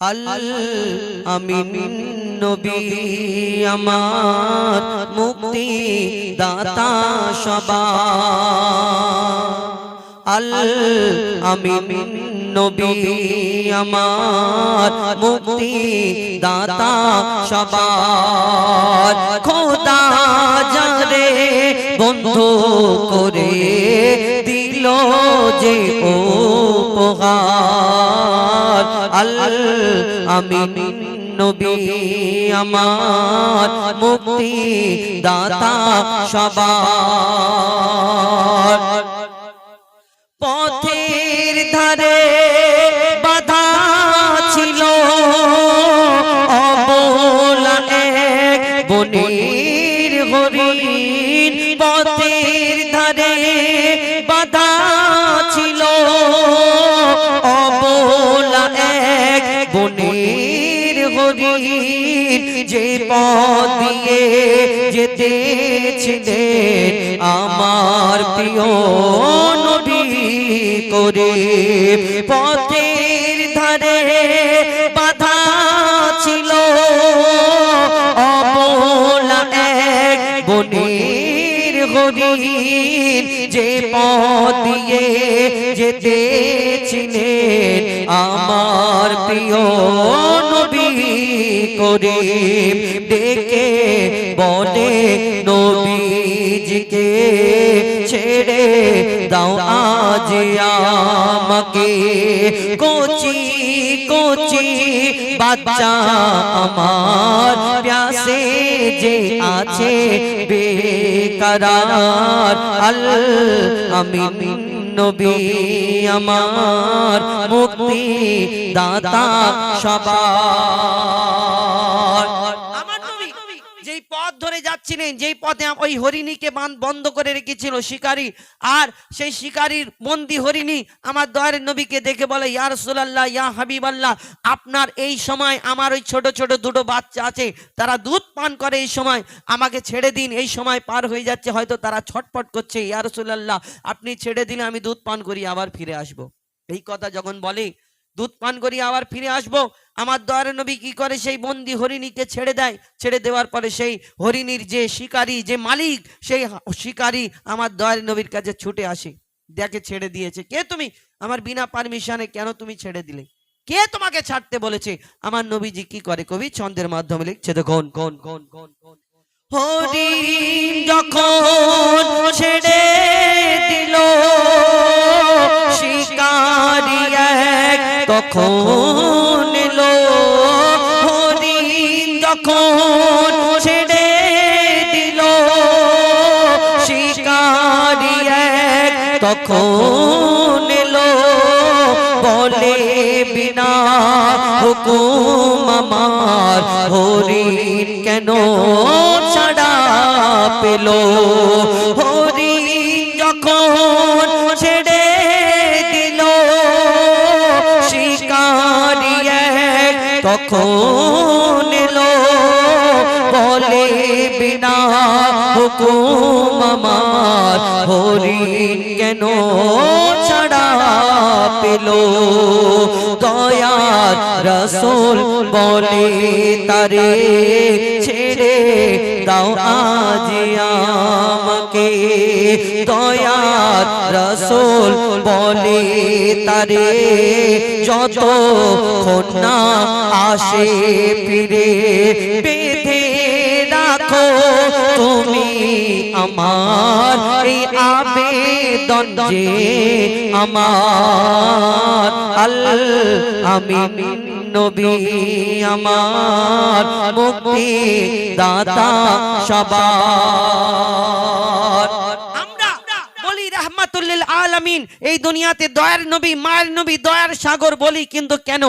আল আমিন নবী আমার মুক্তি দাতা সবার। আল আমিন নবী আমার মুক্তি দাতা সবার। খোদা যারে বন্ধু করে দিল যে উপহার। আল আমিন নবী আমার মুক্তি দাতা সবার। পথের ধারে বাধা ছিল অবলা এক বনের হরিণ। পথের ধারে বাধা ছিল অবলা এক বনের হরিণ। যে পথ দিয়ে যেতেছিলেন আমার প্রিয় নবী করে। পথের ধারে বাধা ছিল অবলা এক বনের হরিণ। যে পথ দিয়ে যেতেছিলেন আমার প্রিয় নবী করে। ডেকে বলে নবীজিকে ছেড়ে দাও আজ আমাকে। কোচি কোচি বাচ্চা আমার প্যাসে যে আছে বেকরার। আল আমিন নবী আমার মুক্তি দাতা সবার। আমার নবী যেই পথ ধরে যাচ্ছিলেন, যেই পথে ওই হরিণীকে বন্ধ করে রেখেছিল শিকারী, আর সেই শিকারীর বন্দি হরিণী আমার দয়ার নবীকে দেখে বলে, ইয়া রাসূলুল্লাহ, ইয়া হাবিবাল্লাহ, আপনার এই সময় আমার ওই ছোট ছোট দুটো বাচ্চা আছে, তারা দুধ পান করে, এই সময় আমাকে ছেড়ে দিন, এই সময় পার হয়ে যাচ্ছে, হয়তো তারা ছটফট করছে, ইয়া রাসূলুল্লাহ আপনি ছেড়ে দিলে আমি দুধ পান করি আবার ফিরে আসব। এই কথা যখন বলে দুধ পান করি আবার ফিরে আসব, আমার দয়ার নবী কি করে, সেই বন্দি হরিণীকে ছেড়ে দেয়। ছেড়ে দেওয়ার পরে সেই হরিণীর যে শিকারী, যে মালিক, সেই শিকারী আমার দয়ার নবীর কাছে ছুটে আসে, দেখে ছেড়ে দিয়েছে। কে তুমি? আমার বিনা পারমিশনে কেন তুমি ছেড়ে দিলে? কে তোমাকে ছাড়তে বলেছে? আমার নবীজি কি করে, কবি ছন্দের মাধ্যমে লিখছে, দেখুন কোন কোন কোন কোন হরিণ যখন ছেড়ে দিল শিকারী এক তখন এলো। হরিণ যখন ছেড়ে দিল শিকারী এক তখন এলো। বলে বিনা হুকুম আমার হরিণ কেন ছাড়া পেল? হরিণ যখন ছেড়ে দিল শিকারী এক তখন এলো। বলে বিনা হুকুম আমার হরিণ কেন ছাড়া পেল? দয়ার রাসূল বলে তারে ছেড়ে দাও আজ আমাকে। দয়ার রাসূল বলে তারে যতক্ষণ না আসে ফিরে বেঁধে রাখো তুমি আমার এই আবেদন যে আমার। আল আমিন নবী আমার মুক্তি দাতা সবার। আমরা বলি রাহমাতুল লিল আলামিন, এই দুনিয়াতে দয়ার নবী, মায়ের নবী, দয়ার সাগর বলি, কিন্তু কেন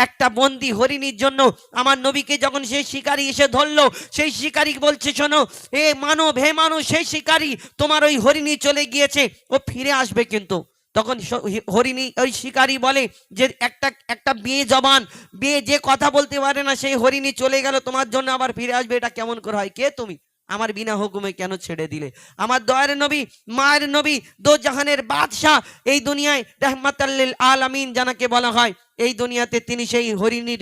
একটা বন্দি হরিণীর জন্য আমার নবীকে যখন সেই শিকারী এসে ধরলো, সেই শিকারী বলছে, শোনো হে মানব, হে মানুষ, সেই শিকারী তোমার ওই হরিণী চলে গিয়েছে, ও ফিরে আসবে। কিন্তু তখন হরিণী ওই শিকারী বলে যে একটা বিয়ে জবান, বিয়ে যে কথা বলতে পারে না, সেই হরিণী চলে গেল, তোমার জন্য আবার ফিরে আসবে, এটা কেমন করে হয়? কে তুমি? আমার বিনা হুকুমে কেন ছেড়ে দিলে? আমার দয়ার নবী, মায়ের নবী, দো জাহানের বাদশাহ, এই দুনিয়ায় রাহমাতুল লিল আলামিন জানাকে বলা হয়, এই দুনিয়াতে তিনি সেই হরিণীর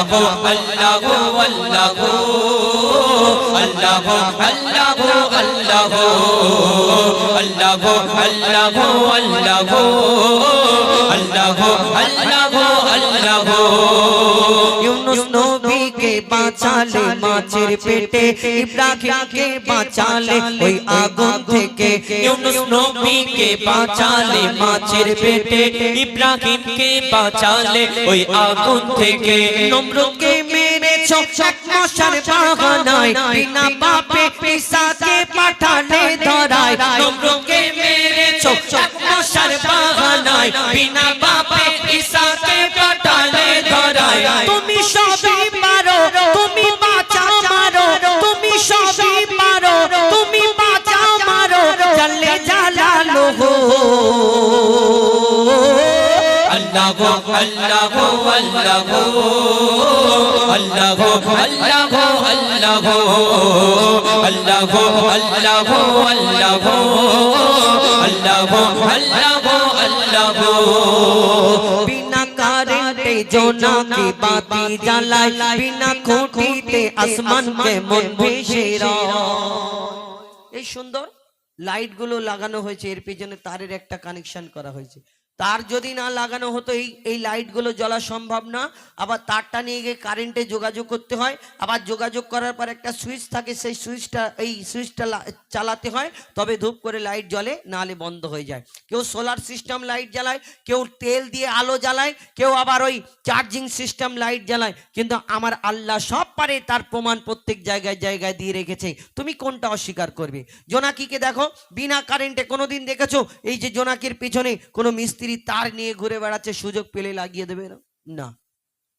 अल्लाह अल्लाह अल्लाह अल्लाह अल्लाह अल्लाह अल्लाह अल्लाह अल्लाह अल्लाह अल्लाह यूनुस नबी के बाँचाले माছের পেটে ইব্রাহিমকে বাঁচালে ওই আগুন থেকে यूनुस नबी के বাঁচালে মাছের পেটে ইব্রাহিমকে বাঁচালে ওই আগুন থেকে নমরুদকে মেরেছো এক মশার বাহানায় বিনা বাপে ঈসাকে পাঠালে ধরায় নমরুদকে মেরেছো এক মশার বাহানায় বিনা বাপে ঈসাকে পাঠালে ধরায় তুমি সবই পারো তুমি বাঁচাও মারো তুমি সবই পারো তুমি বাঁচাও মারো জাল্লে জালালো अल्लाह अल्लाह अल्लाह अल्लाह अल्लाह अल्लाह अल्लाह अल्लाह अल्लाह अल्लाह अल्लाह बिना कारेंटे जोना की बाती जलाए बिना खूंटीते आसमान के मन ভেসে এই সুন্দর লাইট গুলো লাগানো হয়েছে এর পিছনে তারের একটা কানেকশন করা হয়েছে তার যদি না লাগানো হতো এই লাইট গুলো জ্বলা সম্ভব না আবার তারটা নিয়ে গিয়ে কারেন্টে যোগাযোগ করতে হয় আবার যোগাযোগ করার পর একটা সুইচ থাকে সেই সুইচটা চালাতে হয় তবে ধূপ করে লাইট জ্বলে নালে বন্ধ হয়ে যায় কেউ সোলার সিস্টেম লাইট জ্বালায় কেউ তেল দিয়ে আলো জ্বালায় কেউ আবার ওই চার্জিং সিস্টেম লাইট জ্বালায় কিন্তু আমার আল্লাহ সব পারে তার প্রমাণ প্রত্যেক জায়গায় জায়গায় দিয়ে রেখেছে তুমি কোনটা অস্বীকার করবে জোনাকিকে দেখো বিনা কারেন্টে কোনোদিন দেখেছো এই যে জোনাকির পিছনে কোনো মিস্ত্রি তার নিয়ে ঘুরে বেড়াচ্ছে সুযোগ পেলে লাগিয়ে দেবে না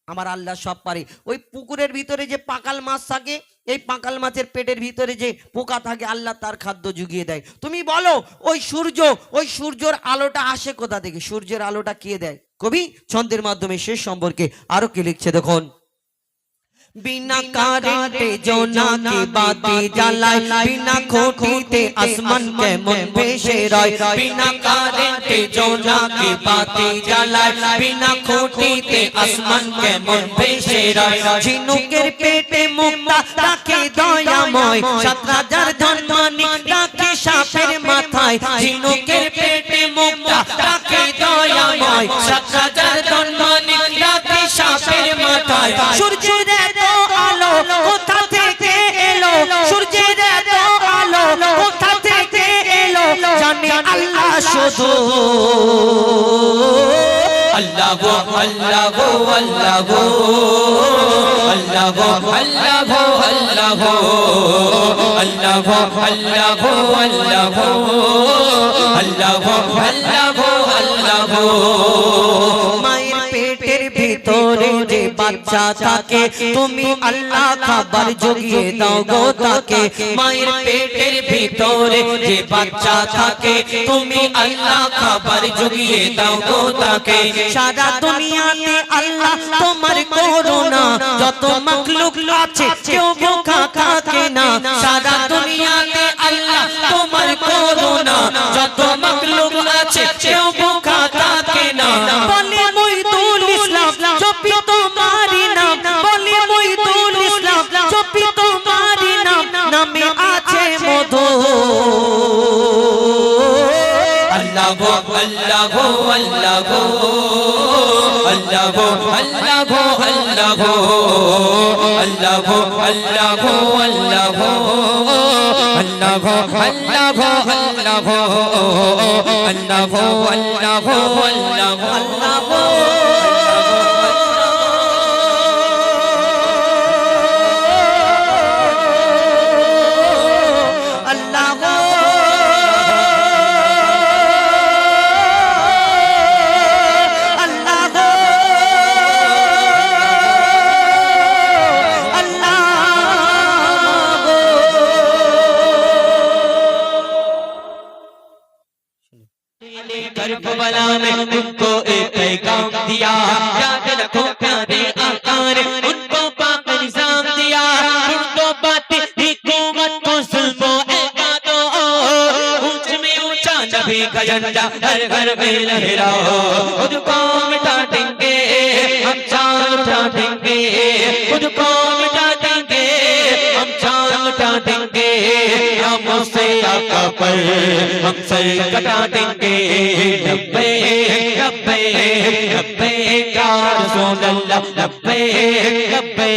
আমার আল্লাহ সব পারে ওই পুকুরের ভিতরে যে পাকাল মাছ থাকে এই পাকাল মাছের পেটের ভিতরে যে পোকা থাকে আল্লাহ তার খাদ্য জুগিয়ে দেয় তুমি বলো ওই সূর্যর আলোটা আসে কোথা থেকে সূর্যের আলোটা কে দেয় কবি ছন্দের মাধ্যমে শেষ সম্পর্কে আরো কি লিখছে দেখুন बिना कारेंटे जोना की बाती जलाए बिना खूंटीते आसमान के मन ভেসে রয় बिना कारेंटे जोना की बाती जलाए बिना खूंटीते आसमान के मन ভেসে রয় ঝিনুকের পেটে মুক্তা রাখে দয়াময় ৭০০০ ধনমানি রাখে সাপের মাথায় ঝিনুকের পেটে মুক্তা রাখে দয়াময় ৭০০০ ধনমানি রাখে সাপের মাথায় সূর্যের এত আলো কোথা থেকে এলো সূর্যের এত আলো কোথা থেকে এলো জানে আল্লাহ শুধু अल्लाह अल्लाह अल्लाह अल्लाह अल्लाह अल्लाह अल्लाह अल्लाह अल्लाह अल्लाह अल्लाह মায়ের পেটের ভিতরে যে বাচ্চা থাকে তুমি আল্লাহ খাবার জুগিয়ে দাও গো তাকে মায়ের পেটের ভিতরে যে বাচ্চা থাকে তুমি আল্লাহ খাবার জুগিয়ে দাও গো তাকে সারা দুনিয়াতে আল্লাহ তোমার করুণা যত মাখলুক আছে কেউ ভোকা থাকে না সারা দুনিয়াতে আল্লাহ তোমার করুণা যত মাখলুক আছে কেউ ভোকা থাকে না বলে মইদুল ইসলাম জপি তোমারি নাম বলে মইদুল ইসলাম জপি তোমারি নাম নামে আছে মধু अल्लाह अल्लाह अल्लाह अल्लाह अल्लाह अल्लाह अल्लाह अल्लाह अल्लाह अल्लाह अल्लाह अल्लाह अल्लाह करबला में तुमको एक पैगाम दिया याद रखो प्यारे आका ने उनको पाक निजाम दिया उनको बातें हुकूमत को सुनो ऐका दो ऊंच में ऊंचा नबी का झंडा हर घर में लहराओ खुद को मिटा देंगे हम चार उठा देंगे उनको मिटा देंगे हम जान लुटा देंगे नामों से आका पर हम सर कटा देंगे लब्बे लब्बे लब्बे या रसूल अल्लाह लब्बे लब्बे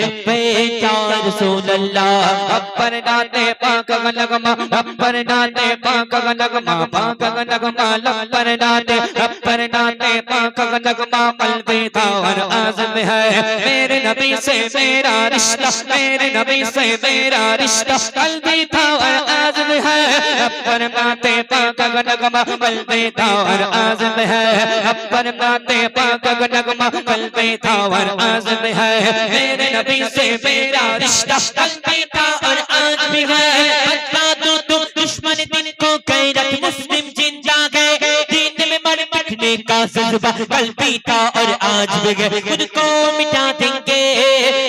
लब्बे या रसूल अल्लाह अपर नाते पाक गनगमा अपर नाते पाक गनगमा पाक गनगमा लपर नाते अपर नाते पाक गनगमा कल्बे था और आज़म है मेरे नबी से मेरा रिश्ता मेरे नबी से मेरा रिश्ता कल्बे था और आज़म है अपर नाते पाक गनगमा कल्बे था और आज़म है अपर नाते पाक गनगमा कल्बे था और आज़म है मेरे नबी से मेरा रिश्ता कल्बे था और आज भी है बता दो तुम दुश्मन दिन को गैरत मुस्लिम जिंदा गए दीन में मर मिटने का जज्बा कल भी था और आज भी है खुद को मिटा देंगे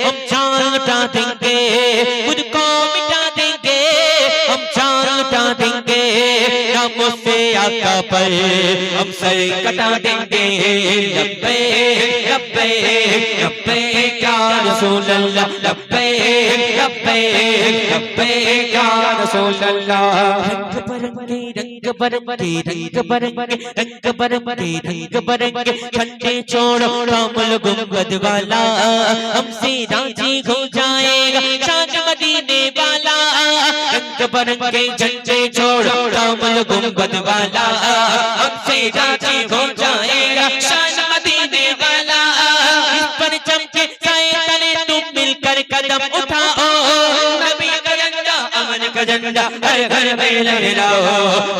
हम जान लुटा देंगे खुद को मिटा देंगे हम जान लुटा देंगे नामों से आका पर हम सर कटा देंगे लब्बे लब्बे लब्बे या रसूल अल्लाह लब्बे लब्बे लब्बे या रसूल अल्लाह रंग बरंगे रंग बरंगे रंग बरंगे रंग बरंगे रंग बरंगे झंडे छोड़ो कामल गुंबद वाला हमसे राजी हो जाएगा शान मदीने वाला रंग बरंगे झंडे छोड़ो कामल गुंबद वाला हमसे राजी हो जाएगा शान मदीने वाला इस पर चमके साए तले तुम मिलकर कदम उठाओ नबी का झंडा अमन का झंडा हर घर में लहराओ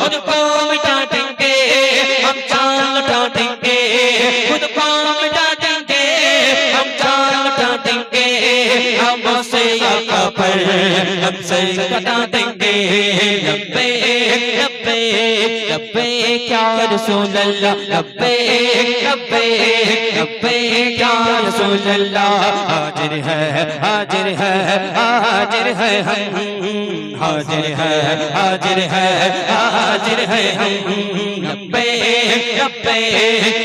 खुद को मिटा देंगे हम जान लुटा देंगे खुद को मिटा देंगे हम जान लुटा देंगे हम से आका पर हम सर कटा देंगे लब्बे लब्बे लब्बे क्या रसूल अल्लाह लब्बे लब्बे लब्बे क्या रसूल अल्लाह हाजिर है हाजिर है हाजिर है हम हाजिर है हाजिर है हाजिर है हम लब्बे लब्बे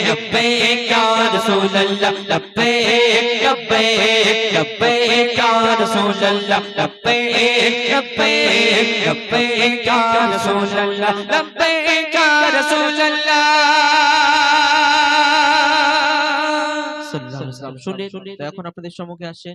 लब्बे क्या रसूल अल्लाह लब्बे लब्बे लब्बे क्या रसूल अल्लाह लब्बे लब्बे लब्बे क्या रसूल अल्लाह लब्बे क्या रसूल अल्लाह সাল্লাল্লাহু আলাইহি ওয়াসাল্লাম। শুনলেন? তো এখন আপনাদের সম্মুখে আসছে